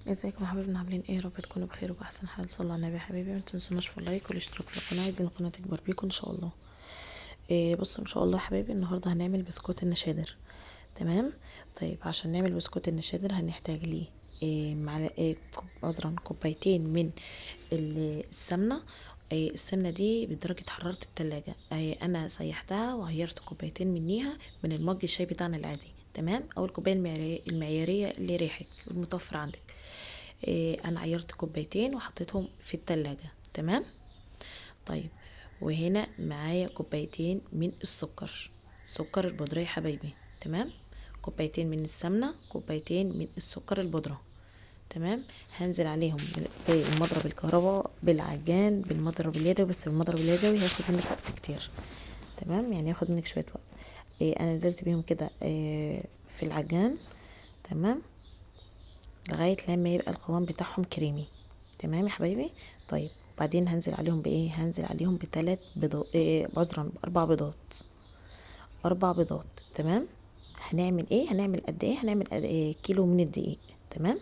ازيكم يا حبايبنا، عاملين ايه؟ يا رب تكونوا بخير وباحسن حال. صلوا على النبي يا حبايبي، ما تنسوناش في اللايك والاشتراك في القناه. عايزين القناه تكبر بيكم ان شاء الله. بصوا ان شاء الله يا حبايبي، النهارده هنعمل بسكوت النشادر. تمام. طيب عشان نعمل بسكوت النشادر هنحتاج ليه معلقه عذرا كوبايتين من السمنه. السمنه دي بدرجه حراره التلاجة. انا سيحتها وعيرت كوبايتين منيها من المج الشاي بتاعنا العادي. تمام. او الكوبايه المعياريه اللي ريحك المتوفر عندك. انا عيرت كوبايتين وحطيتهم في التلاجة. تمام. طيب، وهنا معايا كوبايتين من السكر، سكر البودرة يا حبايبي. تمام. كوبايتين من السمنة، كوبايتين من السكر البودرة. تمام. هنزل عليهم بالمضرب الكهرباء، بالعجان، بالمضرب اليدوي، بس بالمضرب اليدوي هياخد منك وقت كتير. تمام، يعني هياخد منك شوية وقت. انا نزلت بيهم كده في العجان. تمام. لغاية لما يبقى القوام بتاعهم كريمي. تمام يا حبايبي. طيب وبعدين هنزل عليهم بايه؟ هنزل عليهم ب3 بيضات، عذرا ب4 بيضات. 4 بيضات. تمام. هنعمل ايه؟ هنعمل قد ايه؟ هنعمل قد إيه؟ كيلو من الدقيق. تمام.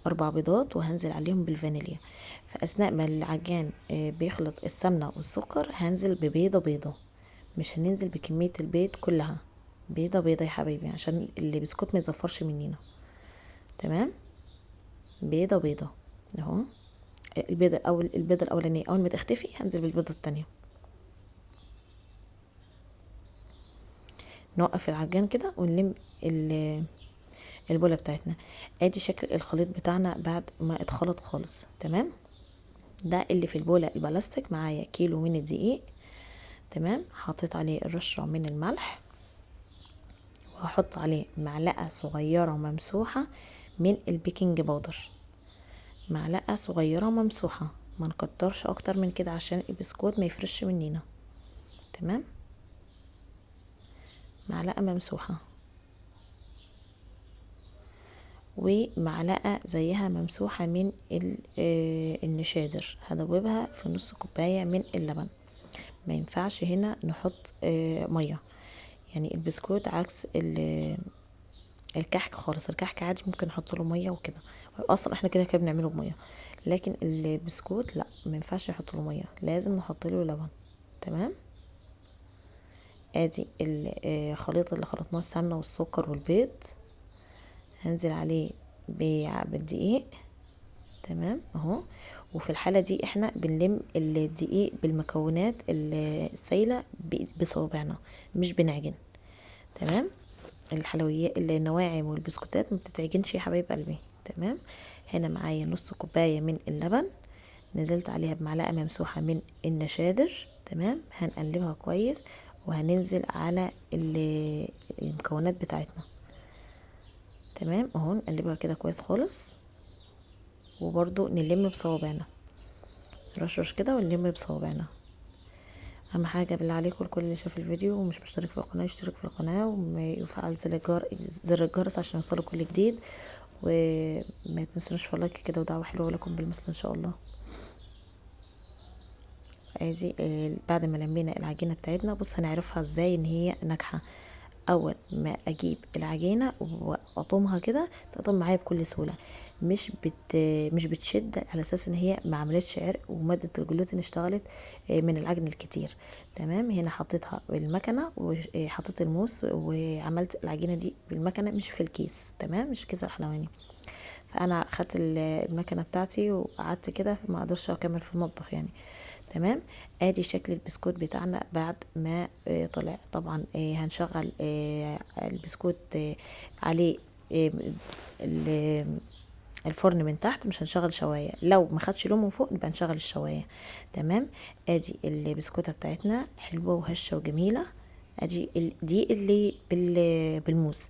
4 بيضات، وهنزل عليهم بالفانيليا. في اثناء ما العجان بيخلط السمنة والسكر هنزل ببيضة بيضة. مش هننزل بكمية البيض كلها، بيضة بيضة يا حبايبي، عشان البسكوت ما يزفرش مننا. تمام. بيضة بيضة اهو. البيضة الاولانية اول ما تختفي هنزل بالبيضة التانية. نوقف العجان كده ونلم البولة بتاعتنا. ادي شكل الخليط بتاعنا بعد ما اتخلط خالص. تمام. ده اللي في البولة البلاستيك. معايا كيلو من الدقيق. تمام. حطيت عليه رشة من الملح، وهحط عليه معلقة صغيرة ممسوحة من البيكنج باودر. معلقة صغيرة ممسوحة، ما نكترش اكتر من كده عشان البسكوت ما يفرش مننا. تمام. معلقة ممسوحة، ومعلقة زيها ممسوحة من النشادر. هدوبها في نص كوباية من اللبن. ما ينفعش هنا نحط مية. يعني البسكوت عكس الكحك خالص. الكحك عادي ممكن نحط له مية وكده، اصلا احنا كده كده بنعمله بمية. لكن البسكوت لا، ما ينفعش نحط له مية، لازم نحط له لبن. تمام. ادي الخليط اللي خلطناه، السمنه والسكر والبيض، هنزل عليه بالدقيق. تمام اهو. وفي الحاله دي احنا بنلم الدقيق بالمكونات السايله بصوابعنا، مش بنعجن. تمام. الحلويات النواعم والبسكوتات ما بتتعجنش يا حبايب قلبي. تمام. هنا معايا نص كوبايه من اللبن، نزلت عليها بمعلقه ممسوحه من النشادر. تمام. هنقلبها كويس، وهننزل على المكونات بتاعتنا. تمام اهو. نقلبها كده كويس خالص، وبرضو نلم بصوابعنا، رشرش كده ونلم بصوابعنا. اهم حاجه بالله عليكم الكل اللي شاف الفيديو ومش مشترك في القناه يشترك في القناه ويفعل زر الجرس عشان يوصله كل جديد. وما تنسونوش في لايك كده ودعوه حلوه لكم بالمثل ان شاء الله. ادي بعد ما لمينا العجينه بتاعتنا، بص هنعرفها ازاي ان هي ناجحه. اول ما اجيب العجينه واقطمها كده تقطم معايا بكل سهوله، مش بتشد على اساس ان هي ما عملتش عرق وماده الجلوتين اشتغلت من العجن الكتير. تمام. هنا حطيتها بالمكنه وحطيت الموس وعملت العجينه دي بالمكنه مش في الكيس. تمام. مش في كيس الحلواني. فانا خدت المكنه بتاعتي وقعدت كده ما اقدرش اكمل في المطبخ يعني. تمام. ادي شكل البسكوت بتاعنا بعد ما طلع. طبعا هنشغل البسكوت عليه الفرن من تحت، مش هنشغل شوايه. لو ما خدش لون من فوق نبقى نشغل الشوايه. تمام. ادي البسكوته بتاعتنا حلوه وهشه وجميله. ادي دي اللي بالموس،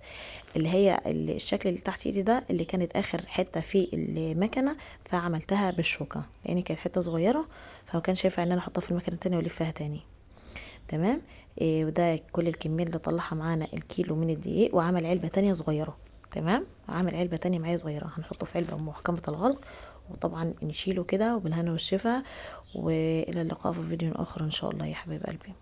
اللي هي الشكل اللي تحت ايدي ده اللي كانت اخر حته في المكنه، فعملتها بالشوكه لان كانت حته صغيره، فما كانش ينفع ان انا احطها في المكنه تاني والفها تاني. تمام. وده كل الكميه اللي طلعها معانا الكيلو من الدقيق. وعمل علبه تانية صغيره. تمام. عامل علبه تانية معايا صغيره، هنحطه في علبه محكمه الغلق، وطبعا نشيله كده وبالهنا والشفا. والى اللقاء في فيديو اخر ان شاء الله يا حبايب قلبي.